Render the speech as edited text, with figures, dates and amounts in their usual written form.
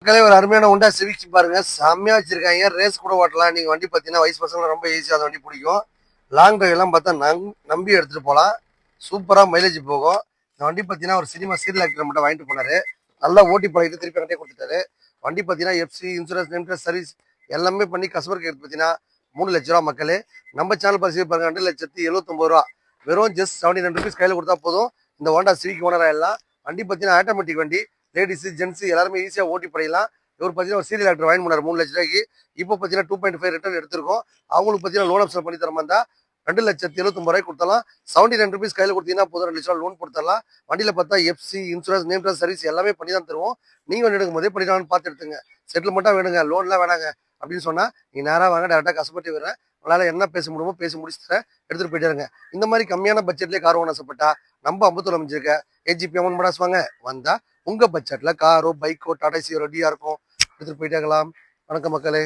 மக்களே ஒரு அருமையான உண்டா சிவிக்ஸ் பாருங்க, செம்மையா வச்சிருக்காங்க. ரேஸ் கூட ஓட்டலாம். நீங்க வண்டி பார்த்தீங்கன்னா வயசு பசங்க ரொம்ப ஈஸியாக அந்த வண்டி பிடிக்கும். லாங் டிரைவ் எல்லாம் பார்த்தா நம்பி எடுத்துட்டு போகலாம். சூப்பரா மைலேஜ் போகும். இந்த வண்டி பார்த்தீங்கன்னா ஒரு சினிமா சீரியல் ஆக்டர் மட்டும் வாங்கிட்டு போனாரு. நல்லா ஓட்டி பழகிட்டு திருப்பி கட்டே கொடுத்துட்டாரு. வண்டி பார்த்தீங்கன்னா எஃப்சி இன்சூரன்ஸ் நேம் சர்வீஸ் எல்லாமே பண்ணி கஸ்டமருக்கு எடுத்து பார்த்தீங்கன்னா 3 லட்ச ரூபா. மக்களே நம்ம சேனல் பரிசு பாருங்க, 2,79,000 வெறும் ஜஸ்ட் 79 ருபீஸ் கையில் கொடுத்தா போதும். இந்த ஹோண்டா சிவிக் ஓனரா எல்லாம் வண்டி பார்த்தீங்கன்னா ஆட்டோமேட்டிக் வண்டி. லேடிஸ் ஜென்ஸ் எல்லாருமே ஈஸியா ஓட்டி படையலாம். இவர் பார்த்தீங்கன்னா ஒரு சீரியல் ஆக்டர் வாங்கி போனார் 3 லட்ச ரூபாய்க்கு. இப்போ பார்த்தீங்கன்னா 2.5 ரிட்டர்ன் எடுத்திருக்கோம். அவங்களுக்கு பார்த்தீங்கன்னா லோன் ஆப்ஷன் பண்ணி தர மாதிரி தான் 2,79,000 கொடுத்தலாம். 79 ருபீஸ் கையில் கொடுத்தீங்கன்னா போதும் 2 லட்சம் லோன் கொடுத்துடலாம். வண்டியில் பார்த்தா எஃப்சி இன்சூரன்ஸ் நேம் சர்வீஸ் எல்லாமே பண்ணி தான் தருவோம். நீங்க வண்டி எடுக்கும் போதே பண்ணிடலாம்னு பார்த்து எடுத்துங்க. செட்டில்மெண்ட்டாக வேணுங்க, லோன்லாம் வேணாங்க அப்படின்னு சொன்னா நீங்க நேராக வாங்க, டேரக்டாக கஸ்டமர்ட்டே வரேன். உங்களால் என்ன பேச முடியுமோ பேசி முடிச்சு தரேன், எடுத்துட்டு போயிட்டே இருங்க. இந்த மாதிரி கம்மியான பட்ஜெட்லேயே கார் வாங்க ஆசைப்பட்டா நம்ம அம்பத்தூர் அமைஞ்சிருக்க ஏஜிபி அமௌண்ட் மடாஸ் வாங்க. வந்தா உங்க பட்ஜெட்ல காரோ பைக்கோ டாடா சியோ ரெடியா இருக்கும், எடுத்துட்டு போயிட்டே இருக்கலாம். வணக்கம் மக்களே.